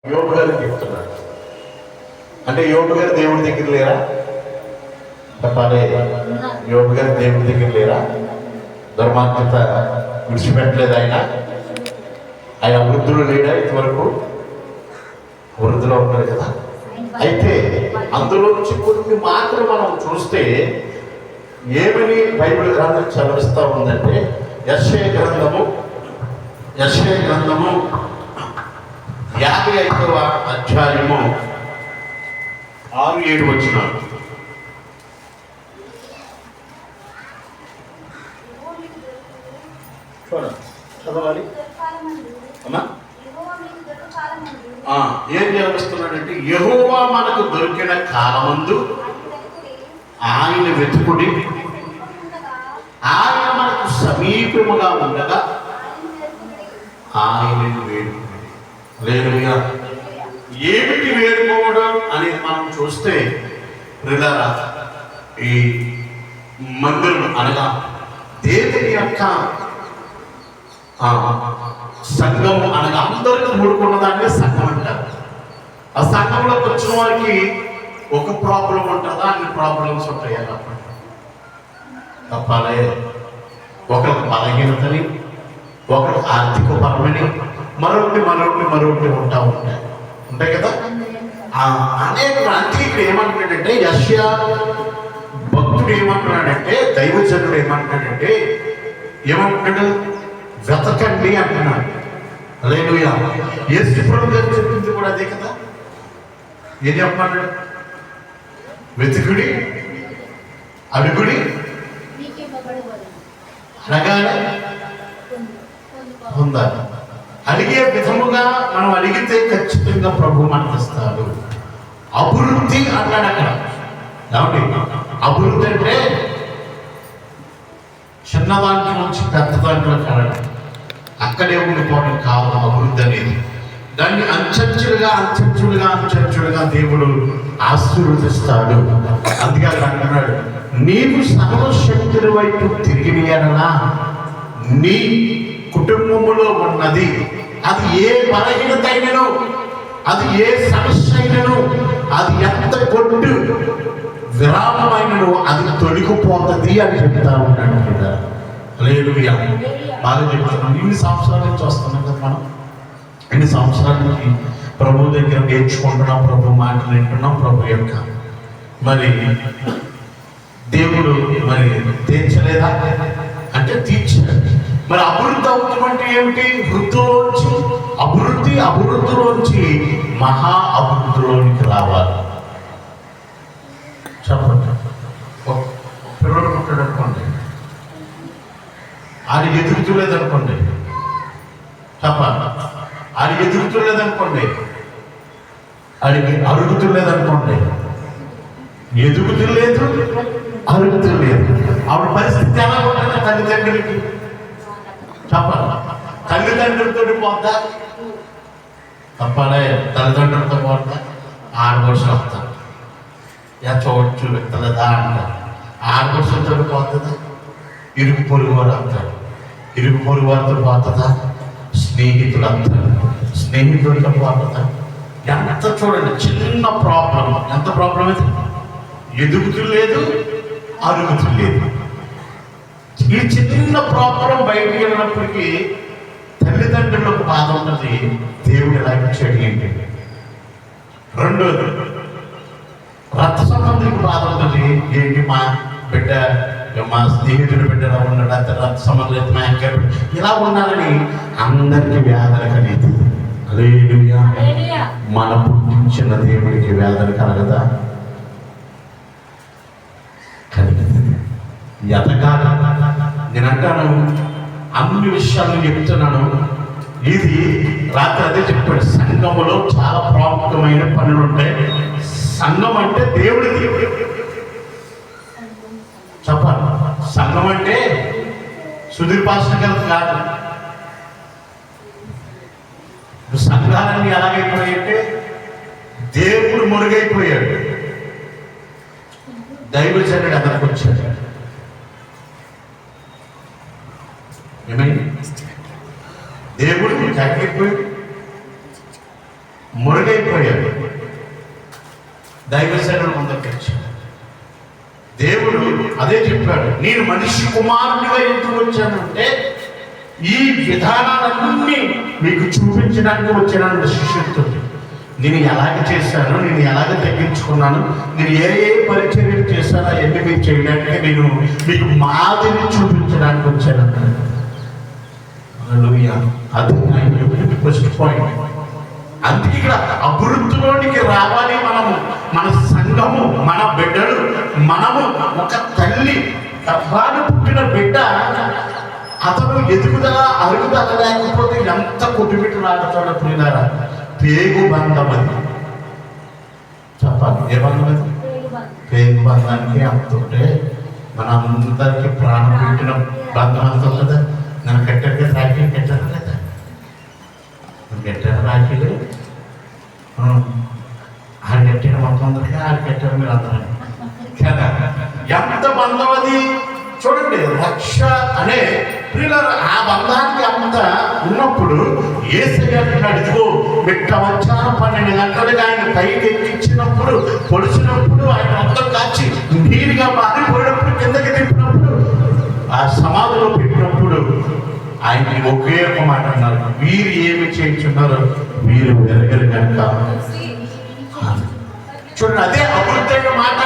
యోబు గారు చెప్తున్నాడు. అంటే యోబు గారు దేవుడి దగ్గర లేరా? చెప్పాలి. యోబు గారు దేవుడి దగ్గర లేరా? దుర్మార్గత విడిచిపెట్టలేదు ఆయన వృద్ధులు లేడా? ఇంతవరకు వృద్ధులో ఉన్నారు కదా. అయితే అందులో నుంచి కొన్ని మాత్రం మనం చూస్తే ఏమని బైబిల్ గ్రంథం చదివిస్తూ ఉందంటే యెషయా గ్రంథము 55వ అధ్యాయము 6-7 వచనాలు. చదవాలి అమ్మా. ఏం చదివిస్తున్నాడంటే యెహోవా మనకు దొరికిన కాలమందు ఆయన వెతుకుడి, ఆయన మనకు సమీపముగా ఉండగా ఆయనను వేడుకుడి. హల్లెలూయా. ఏమిటి వేడుకోవడం అనేది మనం చూస్తే ప్రియులారా, ఈ మందిరం అనగా దేవుని యొక్క సంఘం అనగా అందరికీ మూడుకున్న దాన్ని సంఘం అంటారు. ఆ సంఘంలోకి వచ్చిన వారికి ఒక ప్రాబ్లం ఉంటుందా, అన్ని ప్రాబ్లమ్స్ ఉంటాయి అన్నప్పుడు తప్పాలే. ఒకరికి బలహీనతని, ఒకరికి ఆర్థిక పరమని, మరొకటి ఉంటాయి కదా. అనేక అందుకే ఇక్కడ ఏమంటున్నాడంటే యెషయా భక్తుడు ఏమంటున్నాడంటే, దైవజనుడు ఏమంటున్నాడంటే, ఏమంటున్నాడు? వెతకండి అంటున్నాడు. హల్లెలూయా. యేసు ప్రభువు గారు చెప్పింది కూడా అదే కదా. ఏం చెప్పమన్నాడు? వెతుకుడి, అడుగుడి, అడగాలి, పొందాలి. అడిగే విధముగా మనం అడిగితే ఖచ్చితంగా ప్రభు మనకి ఇస్తాడు. అభివృద్ధి అన్నాడు అక్కడ. కాబట్టి అభివృద్ధి అంటే చిన్న దాంట్లో నుంచి పెద్ద దాంట్లో కలడం, అక్కడే ఉండిపోవడం కాదు అభివృద్ధి అనేది. దాన్ని అంచెంచులుగా దేవుడు ఆశీర్వదిస్తాడు. అందుకే అక్కడ అంటున్నాడు, నీవు సర్వశక్తుని వైపు తిరిగినయనా నీ కుటుంబములో ఉన్నది, అది ఏ బలహీనత అయినను, అది ఏ సమస్య అయినను, అది ఎంత కొట్టు విరామమైనను అది తొలగిపోతుంది అని చెప్తా ఉన్నాడు కదా. హల్లెలూయా. బాగా చెప్తున్నాం. ఇన్ని సంవత్సరాల నుంచి వస్తున్నాం కదా మనం. ఇన్ని సంవత్సరాల నుంచి ప్రభు దగ్గర నేర్చుకుంటున్నాం, ప్రభు మాటలు వింటున్నాం. ప్రభు యొక్క మరి దేవుడు మరి తీర్చలేదా అంటే తీర్చాడు. మరి అభివృద్ధి అవుతాం అంటే ఏమిటి? అభివృద్ధిలోంచి మహా అభివృద్ధిలోనికి రావాలి. చెప్పండి. పిల్లడు పుట్టాడు అనుకోండి, అది ఎదుగుతులేదనుకోండి. చెప్పండి. అది ఎదుగుతులేదనుకోండి, అడిగి అరుగుతులేదనుకోండి, ఎదుగుతులేదు, అరుగుతులేదు. ఆవిడ పరిస్థితి ఎలా ఉంటుంది? తల్లిదండ్రులకి చెప్పాలి. తల్లిదండ్రులతో పోతా తప్పాలే. తల్లిదండ్రులతో పోతా ఆడవర్షం వస్తారు. చూడచ్చు వ్యక్తులదా అంటారు. ఆడవర్షంతో పోతుందా? ఇరుగు పొరుగు వారు అంటారు. ఇరుగు పొరుగు వారితో పోతుందా? స్నేహితులు అంటారు. స్నేహితులతో పోతుందా? ఎంత చూడండి, చిన్న ప్రాబ్లం. ఎంత ప్రాబ్లం అయితే ఎదుగుతులేదు, అరుగుతులేదు. ఈ చిన్న ప్రాబ్లం బయటికి వెళ్ళినప్పటికీ తల్లిదండ్రులకు బాధ ఉన్నది. దేవుడు ఎలా ఇచ్చాడు ఏంటి? రెండోది, రక్త సంబంధికి బాధ ఉన్నది ఏంటి? మా బిడ్డ, మా స్నేహితుడి బిడ్డ ఎలా ఉన్నాడు, అంత రక్త సంబంధం మా ఇంకా ఇలా ఉండాలని అందరికీ వేదన కలిగింది. హల్లెలూయా. మన పుట్టించిన దేవుడికి వేదన కలగదా? ఎదగాలి. నేను అంటాను, అన్ని విషయాలను చెప్తున్నాను. ఇది రాత్రి అదే చెప్పాడు, సంఘములో చాలా ప్రాముఖ్యమైన పనులు ఉంటాయి. సంఘం అంటే దేవుడిది. చెప్పాలి. సంఘం అంటే సుధీర్ పాస్టర్ గారు కాదు. సంఘాలన్నీ ఎలాగైపోయాయంటే దేవుడు మురుగైపోయాడు, దైవజనుడు అతనికి వచ్చాడు. ఏమైంది? దేవుడు తగ్గిపోయి మురుగైపోయాడు. మరుగైపోయాడు. దైవ సేవలు ముందుకు వచ్చాడు. దేవుడు అదే చెప్పాడు, నేను మనిషి కుమారునిగా ఎందుకు వచ్చానంటే ఈ విధానాలన్నీ మీకు చూపించడానికి వచ్చాను. శిష్యుడితో నేను ఎలాగ చేశాను, నేను ఎలాగ తగ్గించుకున్నాను, నేను ఏ ఏ పరిచర్యలు చేశానో అవన్నీ మీరు చేయడానికి నేను మీకు మాదిరి చూపించడానికి వచ్చాను. అది ఫస్ట్ పాయింట్. అందుకే ఇక్కడ అభివృద్ధిలోనికి రావాలి మనము, మన సంఘము, మన బిడ్డలు, మనము. ఒక తల్లి గర్భాన్ని పుట్టిన బిడ్డ అతను ఎదుగుదల అరుగుదల లేకపోతే ఎంత కొట్టుబిట్టులాడుతాడో ప్రియులారా. పేగు బంధం అది చెప్పాలి. ఏ బంధం అది? పేగు బంధానికి అంత ఉంటే మన అందరికి ప్రాణం పెట్టిన బంధం అంత ఉంటుందా? నన్ను కట్టారు కదా, రాఖీ కట్టారా లేదా? కట్టారు రాఖీలు, ఆడు కట్టిన మొత్తం అందరికీ ఆడు కట్టారు మీరు అందరూ కదా. ఎంత బంధం అది చూడండి. రక్ష అనే ప్రియులారా, ఆ బంధానికి అంత ఉన్నప్పుడు యేసయ్య అడిగో బిడ్డ మధ్యాహ్నం 12 గంటలుగా ఆయన పైకి ఎక్కించినప్పుడు, పొడిచినప్పుడు, ఆయన మొత్తం కాచి నీరుగా మారిపోయినప్పుడు, కిందకి తిప్పినప్పుడు, ఆ సమాధిలో పెట్టినప్పుడు ఆయనకి ఒకే ఒక మాట అన్నారు, వీరు ఏమి చేయించున్నారో వీరు ఎరగరు కనుక. చూడండి, అదే అభివృద్ధి అయిన మాట.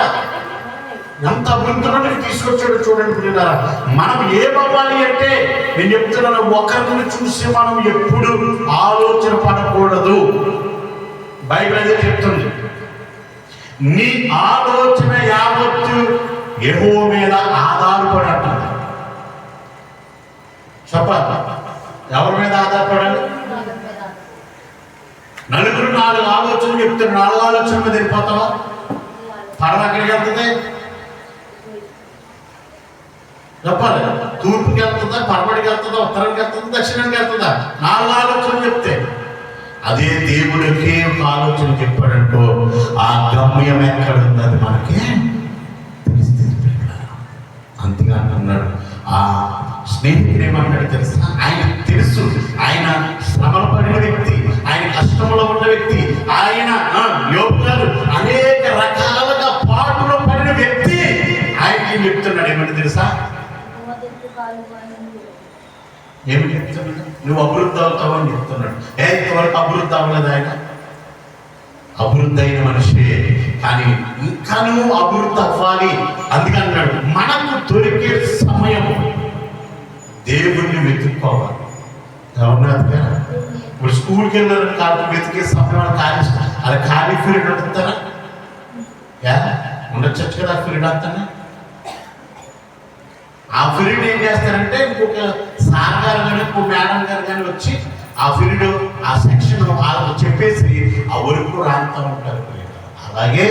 ఎంత అభివృద్ధిలోకి తీసుకొచ్చాడు చూడండి ప్రియులారా. మనం ఏమవ్వాలి అంటే నేను చెప్తున్నాను, ఒకరిని చూసి మనం ఎప్పుడు ఆలోచన పడకూడదు. బైబిల్ అదే చెప్తుంది, నీ ఆలోచన యావత్తు యెహోవా మీద ఆధారపడి అంటుంది. చెప్పాలి, ఎవరి మీద ఆధారపడాలి? నలుగురు 4 ఆలోచనలు చెప్తారు, 4 ఆలోచన మీద వెళ్ళిపోతావా? పడవ ఎక్కడికి వెళ్తుంది? చెప్పాలి, తూర్పుకి వెళ్తుందా, పడమడికి వెళ్తుందా, ఉత్తరానికి వెళ్తుందా, దక్షిణానికి వెళ్తుందా? 4 ఆలోచనలు చెప్తే అదే దేవుడికి ఒక ఆలోచన చెప్పాడంటో ఆ గమ్యం ఎక్కడ ఉంది అది మనకి తెలిసింది. అంతగా అంటున్నాడు. ఆ స్నేహితుడు ఏమంటాడు తెలుసా? ఆయన తెలుసు, ఆయన శ్రమలు పడిన వ్యక్తి, ఆయన కష్టంలో ఉన్న వ్యక్తి, ఆయన యోబు గారు అనేక రకాలుగా పాటులో పడిన వ్యక్తి. ఆయనకి చెప్తున్నాడు ఏమంటే తెలుసా? ఏమి చెప్తున్నాడు? నువ్వు అభివృద్ధి అవుతావు అని చెప్తున్నాడు. ఇంతవరకు అభివృద్ధి అవ్వలేదు ఆయన. అభివృద్ధి అయిన మనిషి, కానీ ఇంకా నువ్వు అభివృద్ధి అవ్వాలి. అందుకన్నాడు మనకు దొరికే సమయం దేవుణ్ణి వెతుక్కోవాలి. ఎవరినాథ్ ఇప్పుడు స్కూల్కి వెళ్ళారు కాదు, వెతికే సమయం ఖాళీ, అది ఖాళీ పీరియడ్ ఉంటుందా? ఉండొచ్చు కదా పీరియడ్ అంతా. ఆ పీరియడ్ ఏం చేస్తారంటే ఇంకొక సార్ గారు కానీ ఇంకో మేడం గారు కానీ వచ్చి ఆ పీరియడ్ ఆ సెక్షన్ వాళ్ళకు చెప్పేసి ఆ వరకు రాంతా ఉంటారు. అలాగే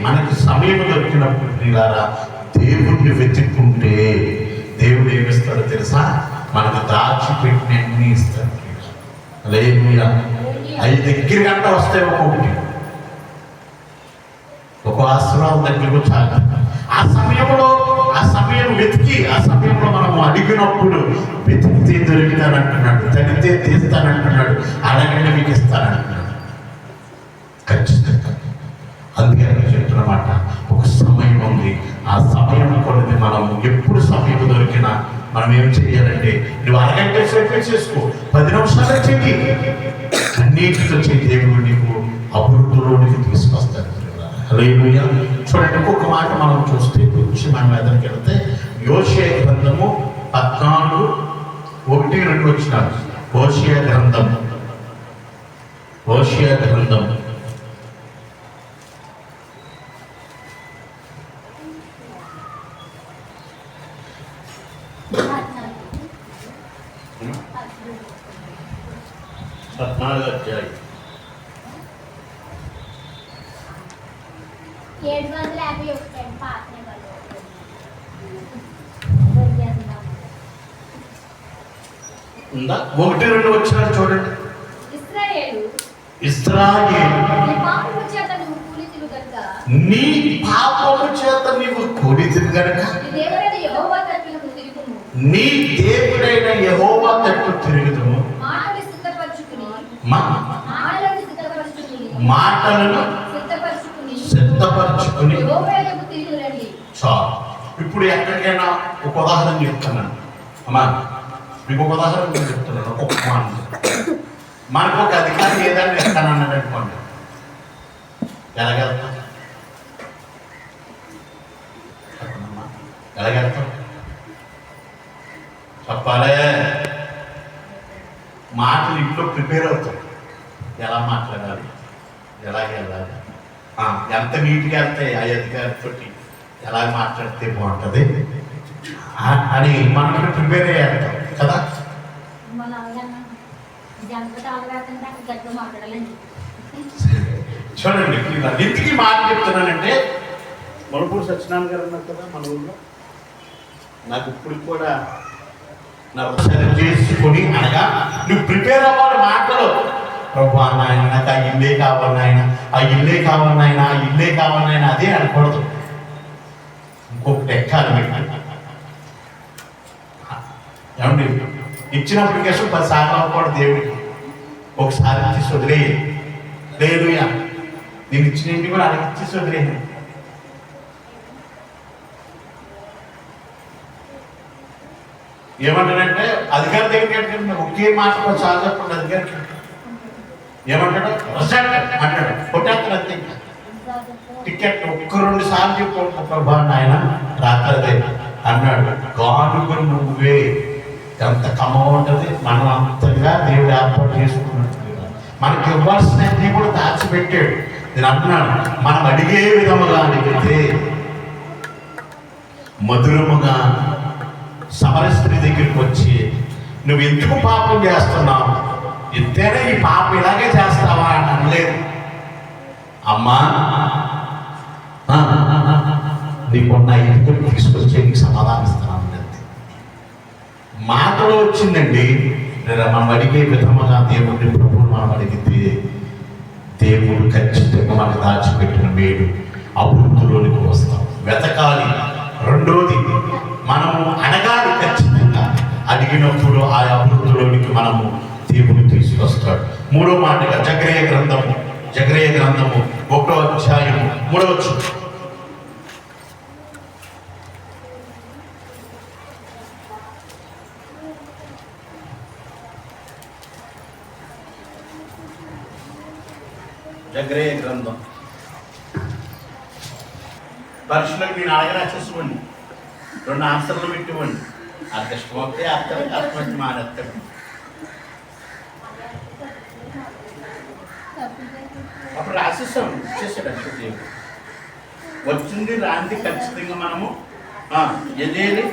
మనకి సమయం దొరికినప్పుడు ప్రియులారా దేవుణ్ణి వెతుక్కుంటే దేవుడు ఏమిస్తాడో తెలుసా? మనకు దాచిపెట్టినన్ని ఇస్తాడు. హల్లెలూయా. 5 దగ్గర గంట వస్తాయి ఒక్కొక్కటి, ఒక ఆశీర్వాదం దగ్గరకు చాలా. ఆ సమయం వెతికి, ఆ సమయంలో మనం అడిగినప్పుడు వెతికితే దొరికితానంటున్నాడు, తడితే తీస్తానంటున్నాడు, అడగండి మీకు ఇస్తానంటున్నాడు. ఖచ్చితంగా. అందుకే చెప్తున్నమాట, ఒక సమయం ఉంది. ఆ సమయం కొద్ది మనం ఎప్పుడు సమయం దొరికినా మనం ఏం చెయ్యాలంటే, నువ్వు అరగంట సేపు చేసుకో, 10 నిమిషాలే చెయ్యి, అన్నిటితో చెయ్యి. దేవుడు నీకు అభివృద్ధిలోనికి తీసుకొస్తాడు. హల్లెలూయా. చూడండి, ఇంకొక మాట మనం చూస్తే కొంచెం మనం ఎదురుకి వెళ్తే యోషియా గ్రంథము 14:1-2 వచ్చినారు. హోషేయ గ్రంథం 14 అధ్యాయం 751 పాటనే ఉందా? 1-2 వచ్చినారు చూడండి. ఇశ్రాయేలు నీ పాపము చేత నీవు కూలితివి గనుక నీ దేవుడైన యెహోవా తట్టు తిరుగుదుము. మాటలను సిద్ధపరచుకుని యెహోవా యొద్దకు తిరిగి రండి. చాలు. ఇప్పుడు ఎక్కడికైనా ఒక ఉదాహరణ చెప్తున్నాను అమ్మా, మీకు ఒక ఉదాహరణ నేను చెప్తున్నాను. ఒక మాట, మనకు ఒక అధికారి ఏదైనా ఇస్తానన్నాడు అనుకోండి, ఎలాగెళ్తాం? చెప్పండమ్మా, ఎలాగెళ్తాం? చెప్పాలే. మాటలు ఇంట్లో ప్రిపేర్ అవుతాం, ఎలా మాట్లాడాలి, ఎలాగ వెళ్ళాలి, ఎంత నీట్గా వెళ్తాయి, ఆ అధికారితో ఎలా మాట్లాడితే బాగుంటుంది అని మనం ప్రిపేర్ అయ్యేస్తాం కదా. మన అవగాహన జనపద అవగాహన అక్కడ గట్టిగా మాట్లాడాలండి. చూడండి, ఇంటికి మాట చెప్తున్నానంటే, మణిపూర్ సత్యనారాయణ గారు ఉన్నారు కదా మన ఊళ్ళో, నాకు ఇప్పుడు కూడా నా ఒకసారి చేసుకొని అనగా నువ్వు ప్రిపేర్ అవ్వాలి మాటలు. ప్రభు నాయన నాకు ఆ ఇల్లే కావాలి నాయన, ఆ ఇల్లే కావాలి నాయన, ఆ ఇల్లే కావాలి నాయన, అదే అనకూడదు. ఇంకొకటి ఎక్కాలి మీకు. ఏమండి, ఇచ్చిన అప్లికేషన్ 10 సార్లు అవ్వకూడదు దేవుడికి. ఒకసారి ఇచ్చి వదిలేయి. లేదుయా, నేను ఇచ్చిన ఇంటికి కూడా అడిగి ఇచ్చేసి వదిలేను. ఏమంటాడంటే అధికారి దగ్గరికి ఒకే మాట చాలా చెప్పండి అధికారికి. ఏమంటాడు? రిజల్ట్ అంటాడు, కొట్టేస్తాడు అంతే. టికెట్ ఒక్క 2 సార్లు చెప్పు ప్రభా నాయన రాత్రదే అన్నాడు. గానుగ నువ్వే ఎంత కమ్మగా ఉంటుంది. మనం అంతగా దేవుడు ఏర్పాటు చేసుకున్నట్టు మనకి ఇవ్వాల్సినవి కూడా దాచిపెట్టాడు. నేను అంటున్నాను, మనం అడిగే విధముగా అడిగితే మధురముగా సమర స్త్రీ దగ్గరికి వచ్చి నువ్వు ఎందుకు పాపం చేస్తున్నావు, ఇంతేనే ఈ పాపం ఇలాగే చేస్తావా అని అనలేదు. అమ్మా నీకున్న ఎందుకు తీసుకొచ్చే నీకు సమాధానం ఇస్తున్నాను. మాటలో వచ్చిందండి. మనం అడిగే విధముగా దేవుడిని ప్రభువుని మనం అడిగితే దేవుడు ఖచ్చితంగా మనకు దాచిపెట్టిన మేలు అభివృద్ధిలోనికి వస్తాం. వెతకాలి. రెండోది మనము అడగాలి. ఖచ్చితంగా అడిగినప్పుడు ఆ అభివృద్ధిలోనికి మనము దేవుడు తీసుకొస్తాడు. మూడో మాటగా జకరియా గ్రంథము 1వ అధ్యాయము 3వ వచనం. జకరియా గ్రంథం పరీక్షలకు నేను అడగరా చేసుకోండి, 2 ఆన్సర్లు పెట్టివ్వండి. అది ఇష్టమైతే అర్థం, కష్టమైతే మానేస్తాడు. అప్పుడు రాసేసాం, ఇచ్చేసాడు అంతే దేవుడు. వచ్చింది రాంది ఖచ్చితంగా మనము ఎదేది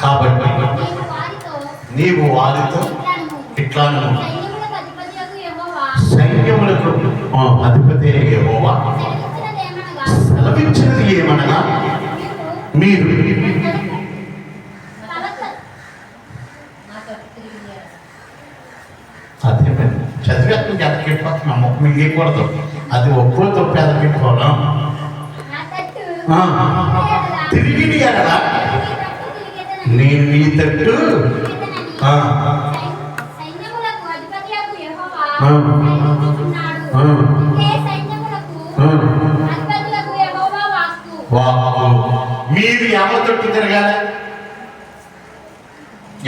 కాబట్టి నీవు వారితో ఇట్లాను సైన్యములకు అధిపతి యెహోవా సెలవిచ్చినది ఏమనగా మీరు అదే చదివేస్తాం. ఎదకెట్టుకోవచ్చు, మా ముఖం మింగకూడదు. అది ఒక్కో తప్పు ఎదకెట్టుకోవడం. తిరిగి ఎడలా నేను నీ తట్టు మీరు ఎవరి తట్టు తిరగాలి?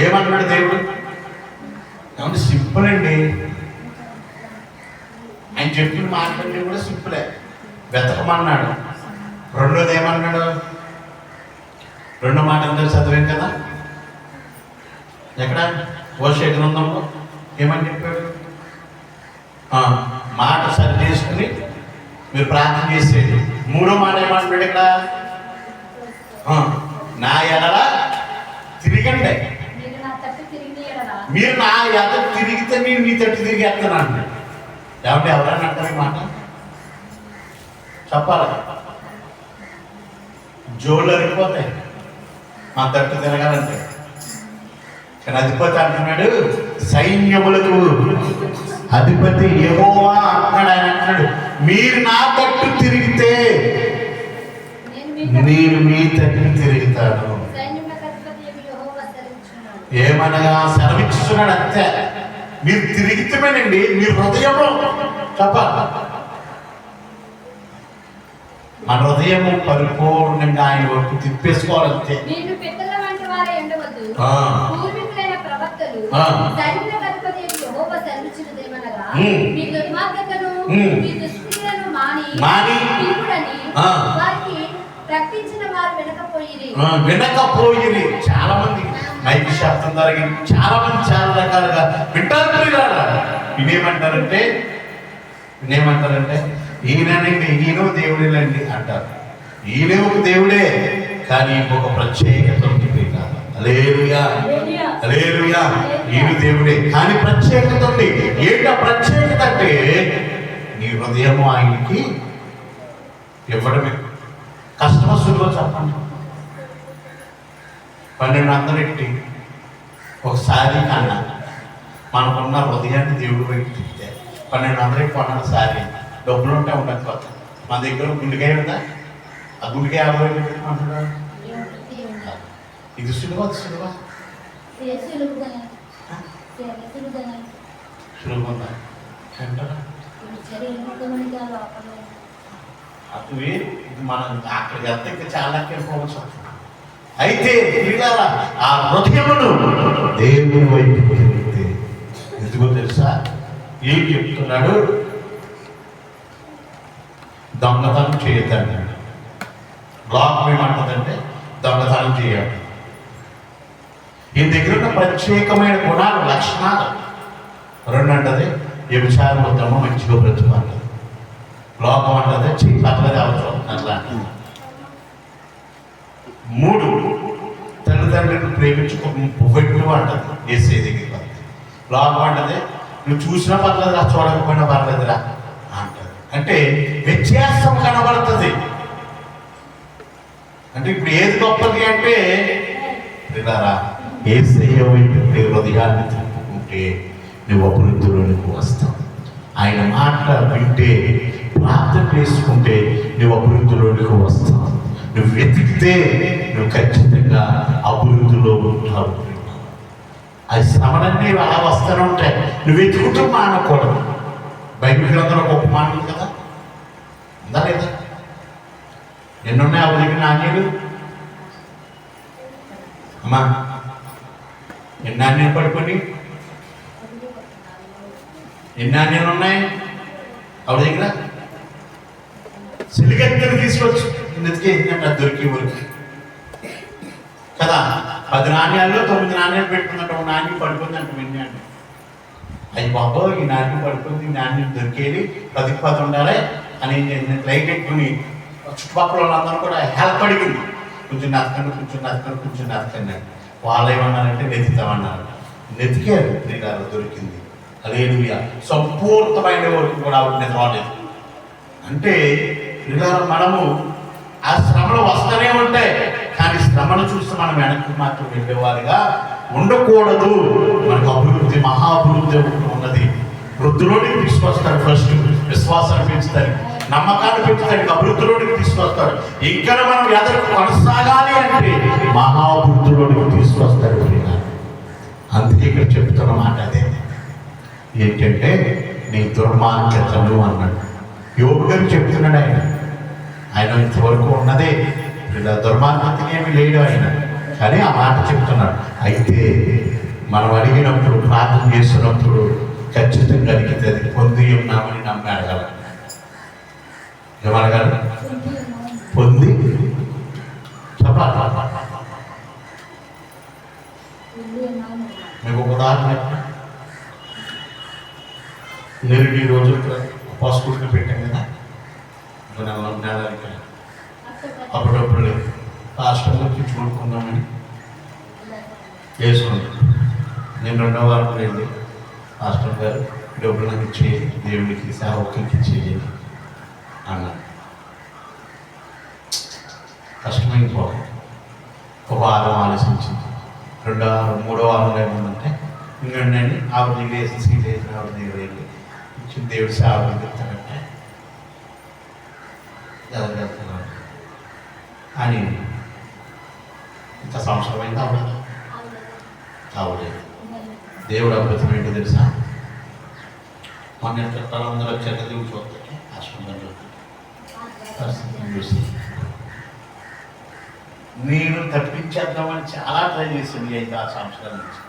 ఏమన్నాడు దేవుడు? ఏమంటే సింపుల్ అండి. ఆయన చెప్పిన మాటలన్నీ కూడా సింపులే. వెతకమన్నాడు. రెండోది ఏమన్నాడు? రెండో మాట అందరూ చదివాం కదా. ఎక్కడ? హోషేయ గ్రంథంలో ఏమని చెప్పాడు? మాట సరి చేసుకుని మీరు ప్రార్థన చేసేది. మూడో మాట ఏమంటాడు ఇక్కడ? నా ఎడల తిరిగండి. మీరు నా ఎడ తిరిగితే నేను మీ తట్టు తిరిగి వేస్తాను అంటాడు. లేకపోతే ఎవరైనా అంటారు మాట? చెప్పాలి. జోళ్ళు అరిగిపోతాయి మా తట్టు తిరగాలంటే. కానీ అధిపతి అంటున్నాడు, సైన్యములకు అధిపతి యెహోవా అంటున్నాడు. ఆయన అంటున్నాడు, మీరు నా తట్టు తిరిగితే నేను మీ తగ్గి తిరుగుతాను. ఏమనగా సెలవిస్తున్నాడు అంతే. మీరు తిరిగితేమేనండి మీ హృదయము చెప్పాలి. మన హృదయము పరిపూర్ణంగా ఆయన వరకు తిప్పేసుకోవాలంతే. వినకపోయి చాలా మంది మైక్ శాస్త్రం ద్వారా చాలా మంది చాలా రకాలుగా వింటారు. వినేమంటారంటే ఈయనండి ఈయన దేవుడేనండి అంటారు. ఈయన ఒక దేవుడే, కానీ ఒక ప్రత్యేకత ఉంది. హల్లెలూయా హల్లెలూయా. ఈయన దేవుడే కానీ ప్రత్యేకత ఉంది. ఏంటా ప్రత్యేకత అంటే నీ హృదయము ఆయనకి ఇవ్వడమే. కష్టమస్తులో చెప్పండి, 1200 ఒకసారి కన్నా మనకున్న హృదయాన్ని దేవుడు వైపు తిప్పితే 1200 కొన్న సారి డబ్బులు ఉంటే ఉండకపోతే మన దగ్గర గుండెకాయ ఉందా? ఆ గుండెకాయ 50 పెట్టుకుంటున్నాడు. ఇది సులువా సులువా సులువుందా అంటారా? అటువే ఇది మనం అక్కడికి వెళ్తే ఇంకా చాలా వెళ్ళిపోవచ్చు. అయితే ఆ హృదయమును దేవుని వైపు తిరిగితే ఎందుకో తెలుసా? ఏం చెప్తున్నాడు? దొంగతనం చేయొద్దండి. లోకం ఏమంటుందంటే దొంగతనం చేయాలి. ఈ దగ్గర ఉన్న ప్రత్యేకమైన గుణాలు లక్షణాలు 2 అంటది వ్యభిచారం వద్దామో మంచిగా బ్రతుకు. లోకం అంటది పక్కన అవసరం అట్లా. 3 తల్లిదండ్రులను ప్రేమించుకోబెట్టు అంటది ఏసే దగ్గర. లోకం అంటది నువ్వు చూసినా పర్లేదురా, చూడకపోయినా పర్లేదురా అంటది. అంటే వ్యత్యాసం కనబడుతుంది. అంటే ఇప్పుడు ఏది గొప్పది అంటే యేసయ్య వైపు హృదయాన్ని తిప్పుకుంటే నువ్వు అభివృద్ధిలోనికి వస్తావు. ఆయన మాట వింటే ప్రార్థన చేసుకుంటే నువ్వు అభివృద్ధిలోనికి వస్తావు. నువ్వు వెతికితే నువ్వు ఖచ్చితంగా అభివృద్ధిలో ఉంటావు. అది శ్రమలన్నీ అలా వస్తూనే ఉంటాయి. నువ్వు వెతుకుతూ మానకూడదు. బైబిల్ గ్రంథంలో ఒక మాట ఉంది కదా, ఉందా లేదా? ఎన్నున్నాయి ఆ దగ్గర నాణ్యాలు? అమ్మా ఎన్ని నాణ్యాలు పడుకొని ఎన్ని నాణ్యాలు ఉన్నాయి ఆవిడ దగ్గర? సిలిగెత్తలు తీసుకొచ్చు ఎందుకేంటంటే అది దొరికి ఊరికి కదా. 10 నాణ్యాల్లో 9 నాణ్యాలు పెట్టుకున్నట్టు ఒక నాణ్యం పడుకుంది అంటే విన్నాను. అయ్యి బాబో ఈ నాణ్యం పడుకుంది, ఈ నాణ్యం దొరికేది 10కి 10 ఉండాలి అని లైట్ ఎక్కుని చుట్టుపక్కల వాళ్ళందరూ కూడా హెల్ప్ అడిగింది. కొంచెం నతకండి. వాళ్ళు ఏమన్నారంటే వెతుకుతామన్నారు. వెతికారు, దొరికింది. హల్లెలూయా. సంపూర్ణమైన వరకు కూడా ఆవిడ రాలేదు. అంటే మనము ఆ శ్రమలు వస్తూనే ఉంటాయి, కానీ శ్రమను చూసి మనం వెనక్కి మాత్రం వెళ్ళేవారిగా ఉండకూడదు. మనకు అభివృద్ధి, మహా అభివృద్ధి ఉన్నది. వృద్ధిలోనికి తీసుకొస్తారు. ఫస్ట్ విశ్వాసాన్ని పెంచుతారు, నమ్మకాన్ని పెంచుతారు, అభివృద్ధిలోనికి తీసుకొస్తారు. ఇంకా మనం ఎదురు కొనసాగాలి అంటే మహా అభివృద్ధిలోనికి తీసుకొస్తారు. అందుకే ఇక్కడ చెప్తున్న మాట అదే. ఏంటంటే నీ దుర్మార్గతలు అన్నాడు. యోబు గారు చెప్తున్నాడు. ఆయన ఇంతవరకు ఉన్నదే ఇలా దుర్మార్గతకి ఏమి లేడు ఆయన, కానీ ఆ మాట చెప్తున్నాడు. అయితే మనం అడిగినప్పుడు, ప్రార్థన చేస్తున్నప్పుడు ఖచ్చితంగా అడిగితే అది పొంది ఉన్నామని నమ్మి అడగాలి. ఏమడగాలి? పొంది చెప్పాలి. మీకు ఒక ఉదాహరణ నేను ఈ రోజు పాస్పోర్ట్లు పెట్టాం కదా, నెలకి అప్పుడప్పుడు లేదు రాష్ట్రం వచ్చి చూడుకుందామని వేసుకున్నాను. నేను 2వ వారం వెళ్ళి రాష్ట్రం గారు డబ్బులు నాకు ఇచ్చేది, దేవుడికి సేవకులకి ఇచ్చేది అన్నాను. కష్టమైపోతుంది. ఒక వారం ఆలోచించింది. 2వ వారం 3వ వారంలో ఏముందంటే ఇంకండి ఆవిడ దగ్గర వేసి సీట్ వేసిన ఆవిడ దగ్గర వెళ్ళి ఇచ్చిన దేవుడి సేవ చెప్తానంటే ఎవరు వెళ్తున్నాను అని ఇంత సంవత్సరమైంది అవలేదు అవలేదు. దేవుడు అద్భుతం ఏంటో తెలుసా? మన చుట్టాలందరూ వచ్చాక దేవుడు చూస్తే ఆశ్రమం చూసి నేను తప్పించేద్దామని చాలా ట్రై చేసింది 5-6 సంవత్సరాల నుంచి.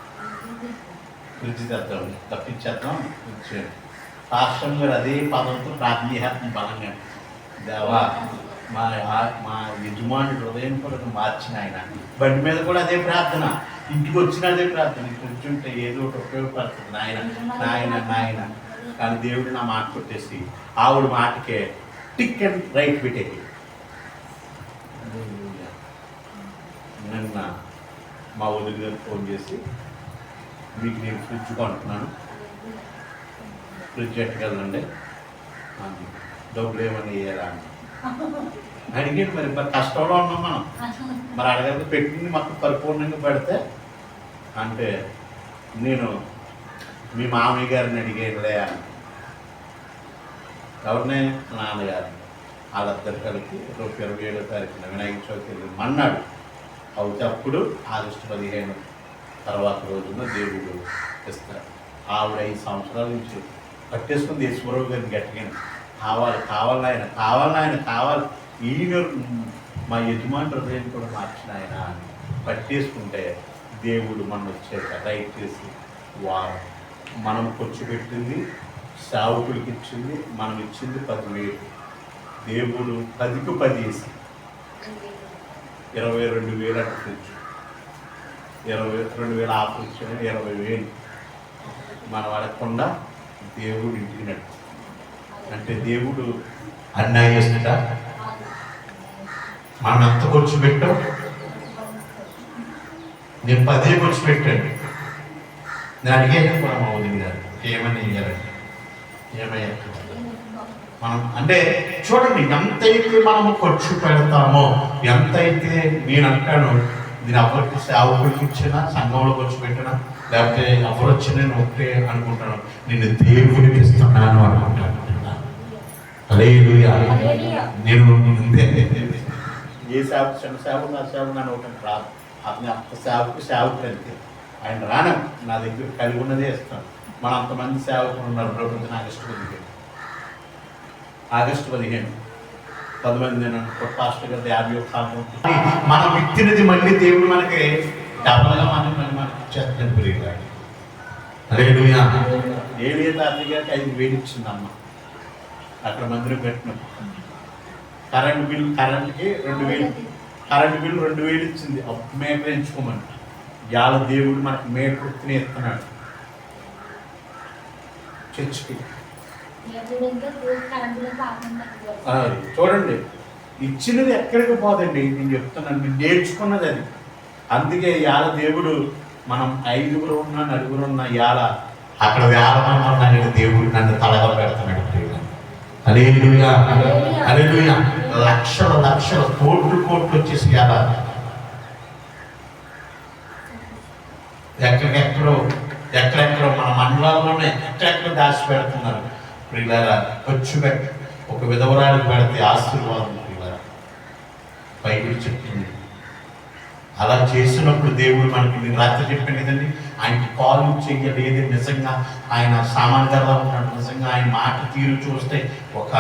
ఫ్రిడ్జ్ తెద్దామని తప్పించేద్దాం వచ్చాను. రాష్ట్రం గారు అదే పదంతో ప్రార్థన బలంగా దేవా మా మా యజమాని హృదయం కూడా మార్చిన ఆయన. బండి మీద కూడా అదే ప్రార్థన, ఇంటికి వచ్చిన అదే ప్రార్థన. కూర్చుంటే ఏదో ఒకటి ఉపయోగపడుతుంది నాయన నాయన నాయన. కానీ దేవుడు నా మాట కొట్టేసి ఆవిడ మాటకే టిక్ అండ్ రైట్ పెట్టేది. నిన్న మా వదిలి గారు ఫోన్ చేసి మీకు నేను ఫ్రిడ్జ్ కొంటున్నాను, ఫ్రిడ్జ్ ఎట్టుకెళ్ళండి, డబ్బులు ఏమని వేయాలా అని అడిగాడు. మరి కష్టంలో ఉన్నాం మనం, మరి అడగదు పెట్టింది మాకు పరిపూర్ణంగా పెడితే అంటే నేను మీ మామయ్య గారిని అడిగేలే అని. ఎవరినే? నాన్నగారు. వాళ్ళిద్దరు కలిపి 27వ తారీఖున వినాయక చవితి వెళ్ళమన్నాడు. అవుతే అప్పుడు ఆగస్టు 15 తర్వాత రోజున దేవుడు ఇస్తారు. ఆవిడ 5 సంవత్సరాల నుంచి పట్టేసుకుంది ఈశ్వరరావు గారిని గట్టిగా. కావాలి కావాలి ఆయన కావాలి ఆయన కావాలి, ఈయన మా యజమాని హృదయం కూడా మార్చిన ఆయన అని పట్టేసుకుంటే దేవుడు మనం వచ్చాక రైట్ చేసి వారు మనం కూర్చోబెట్టింది సేవకుడికి ఇచ్చింది, మనం ఇచ్చింది 10,000. దేవుడు 10కు 10 వేసి 22,000 అంటే ఫ్రిడ్జ్, 22,000 ఆఫర్ ఇచ్చిన 20,000 మనం అడగకుండా దేవుడు ఇంటికి నడుపు. అంటే దేవుడు అన్యాయం చేస్తుందా? మనం ఎంత ఖర్చు పెట్టాం? నేను 10 ఖర్చు పెట్టాను. నేను అడిగాను కూడా మా వదిలి గారు ఏమని వేయాలండి, ఏమయ్యారు మనం అంటే చూడండి ఎంతైతే మనము ఖర్చు పెడతామో, ఎంతైతే నేను అంటాను నేను ఎవరికి సేవకుడికి ఇచ్చినా, సంఘంలో ఖర్చు పెట్టినా, లేకపోతే ఎవరు వచ్చి నేను ఒకటే అనుకుంటాను, నేను దేవుడికి ఇస్తున్నాను అనుకుంటాను. హల్లెలూయా. నేను ఏ సేవ చిన్న సేవ నా సేవ నన్ను ఒకటి రాదు, అతని అంత సేవకు సేవకు అంతే. ఆయన రాను నా దగ్గర కలిగి ఉన్నదే ఇస్తాను. మన అంతమంది సేవకులు ఉన్నారు. ప్రభుత్వం ఆగస్టు 15 10 నేను పాస్టర్ గారి 51 సంవత్సరం మనం ఇచ్చినది మళ్ళీ దేవుడు మనకి డబ్బులుగా మనకి ఇచ్చేస్తాను. ప్రియులారా హల్లెలూయా. ఏలియా తాతయ్య గారికి 5,000 ఇచ్చిందమ్మ అక్కడ మందిరం పెట్టినప్పుడు. కరెంటు కరెంటుకి 2,000, కరెంటు బిల్లు 2,000 ఇచ్చింది. మేకలు ఎంచుకోమని. ఇవాళ దేవుడు మనకి మేకృతిని ఇస్తున్నాడు చర్చికి. చూడండి ఇచ్చినది ఎక్కడికి పోదండి. నేను చెప్తున్నాను, నేను నేర్చుకున్నది అది. అందుకే ఇవాళ దేవుడు మనం 5 ఉన్నా 4 ఉన్నా ఇవాళ అక్కడ వేలమంది ఉన్నాడు. దేవుడు నన్ను తలగా పెడుతున్నాడు. హల్లెలూయా హల్లెలూయా. లక్షల లక్షల కోట్లు వచ్చేసి ఇవాళ ఎక్కడెక్కడో మన మండలాల్లోనే ఎక్కడెక్కడ దాచి పెడుతున్నారు. ప్రియులారా ఖర్చు పెట్టి ఒక విధవరానికి పెడితే ఆశీర్వాదం. ప్రియులారా బైబిల్ చెప్తుంది. అలా చేసినప్పుడు దేవుడు మనకి, నేను రాత్రి చెప్పాను కదండి, ఆయనకి కాలు చెయ్యలేదు. నిజంగా ఆయన సామాన్యంగా ఉన్నాడు. నిజంగా ఆయన మాట తీరు చూస్తే ఒక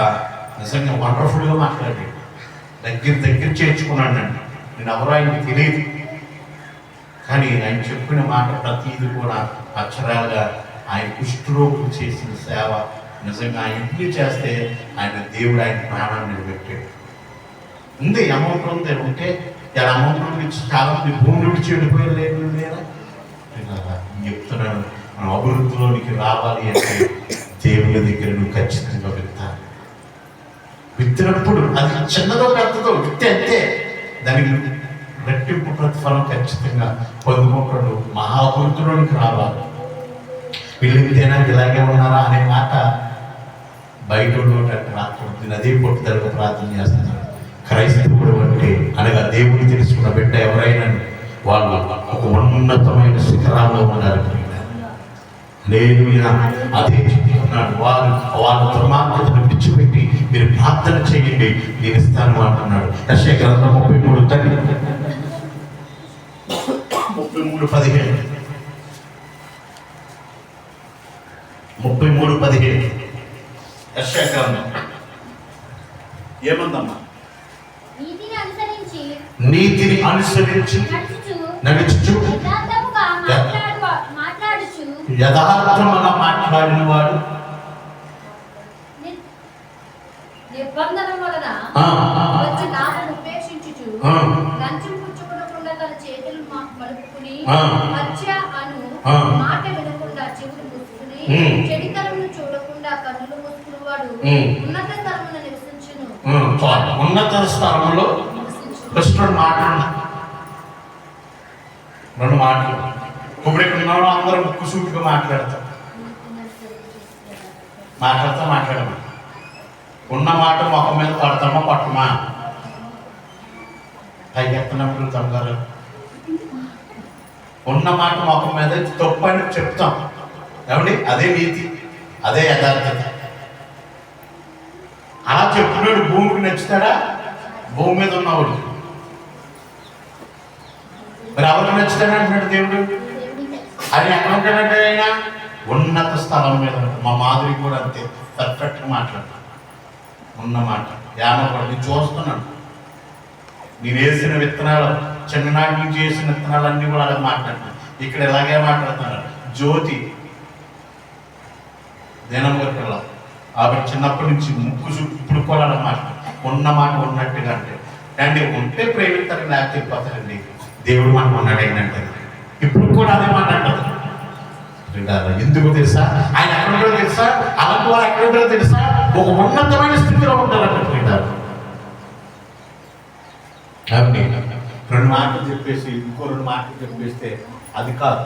నిజంగా వండర్ఫుల్గా మాట్లాడాడు. దగ్గర చేర్చుకున్నాడు నన్ను. నేను ఎవరో ఆయనకి తెలియదు, కానీ ఆయన చెప్పిన మాట ప్రతిదీ కూడా అక్షరాలుగా ఆయన కుష్ఠరోగులు చేసిన సేవ. నిజంగా ఆయన ఇంటికి చేస్తే ఆయన దేవుడు ఆయన ప్రాణాన్ని నిలబెట్టాడు. ఉంది అమౌంట్ ఉంది ఉంటే ఇలా అమౌంట్ నుంచి చాలా మంది భూమి విడిచి వెళ్ళిపోయారు. లేదు లేదా చెప్తున్నాను, మనం అభివృద్ధిలోనికి రావాలి అంటే దేవుని దగ్గర నువ్వు ఖచ్చితంగా విత్తాలి. విత్తినప్పుడు అది చిన్నదో పెద్దదో విత్తే అంతే, దానికి రెట్టింపు ప్రతిఫలం ఖచ్చితంగా పొందుకుంటాడు. మహాభివృద్ధిలోనికి రావాలి. వీళ్ళితేనా ఇలాగే ఉన్నారా అనే మాట బయట రాత్రి అదే పొట్టుదలకు ప్రార్థన చేస్తున్నారు. క్రైస్తవుడు అంటే అనగా దేవుడు తెలుసుకున్న బిడ్డ ఎవరైనా వాళ్ళు ఒక ఉన్నతమైన శిఖరాల్లో ఉన్నారు. లేదు అదే చెప్తున్నాడు. వాళ్ళ దుర్మార్గతను విడిచిపెట్టి మీరు ప్రార్థన చేయండి, నేను ఇస్తాను అంటున్నాడు. యెషయా గ్రంథం 33:17. 33:17 యెషయా గ్రంథం ఏముందమ్మా? నీతిని అనుసరించి నడుచుచు యథార్థముగా మాట్లాడిన వాడు నిబంధన వలన వచ్చి లాభం ఉపేక్షించుచు లంచం పుచ్చుకోకుండా తన చేతులు మలుపుకుని హత్య అను మాట వినకుండా చెవులు మూసుకుని చెడితనమును చూడకుండా కన్నులు మూసుకుని వాడు ఉన్నత స్థలమున నివసించును. ఉన్నత స్థలంలో కృష్ణుడు మాట్లాడు. రెండు మాటలు. ఇప్పుడు ఇక్కడ ఉన్న అందరూ ముక్కు సూటిగా మాట్లాడతాం. మాట్లాడమా ఉన్న మాట మొఖం మీద పడతామా పట్టమా? పైకెత్తనప్పుడు తొందరగా ఉన్న మాట మొఖం మీద తప్పు అని చెప్తాం. ఏమండి? అదే నీతి, అదే యథార్థత. అలా చెప్తున్నాడు భూమికి నచ్చుతాడా? భూమి మీద ఉన్నవాడు. మరి ఎవరికి నచ్చుతాడు అంటున్నాడు దేవుడు. అది ఎక్కడ ఉంటాడంటే ఆయన ఉన్నత స్థలం మీద. మా మాధురి కూడా అంతే, పర్ఫెక్ట్గా మాట్లాడతాను. ఉన్న మాట యానపడి నేను చూస్తున్నాను. నేను వేసిన విత్తనాలు, చిన్ననాటి నుంచి వేసిన విత్తనాలు అన్నీ కూడా అలా మాట్లాడుతున్నాను. ఇక్కడ ఇలాగే మాట్లాడుతున్నాడు. జ్యోతి దినం పిల్ల ఆవిడ చిన్నప్పటి నుంచి ముక్కు ఇప్పుడు కూడా అలా మాట్లాడు. ఉన్న మాట ఉన్నట్టుగా అంటే ఉంటే ప్రేమిస్తారు, లేకపోతే వెళ్ళిపోతారండి. దేవుడు మాట ఉన్నాడు ఏంటంటే ఇప్పుడు కూడా అదే మాట అంటారు. ఎందుకు తెలుసా? ఆయన ఎక్కడ ఉంటారో తెలుసా? అలాంటి వారు ఎక్కడ ఉంటారో తెలుసా? ఒక ఉన్నతమైన స్థితిలో ఉంటారంట. రెండు మాటలు చెప్పేసి ఇంకో రెండు మాటలు చెప్పేస్తే అది కాదు.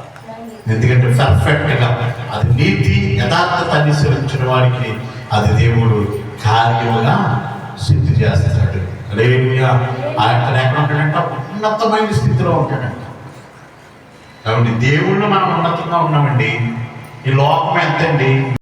ఎందుకంటే పర్ఫెక్ట్గా అది నీతి యథార్థత అనుసరించిన వారికి అది దేవుడు కార్యముగా సిద్ధి చేస్తాడు. హల్లెలూయా. ఆయన ఎక్కడ ఉంటాడంట? ఉన్నతమైన స్థితిలో ఉంటాడంట. కాబట్టి దేవుళ్ళు మనం ఉన్నతంగా ఉన్నామండి. ఈ లోకం ఎంతండి?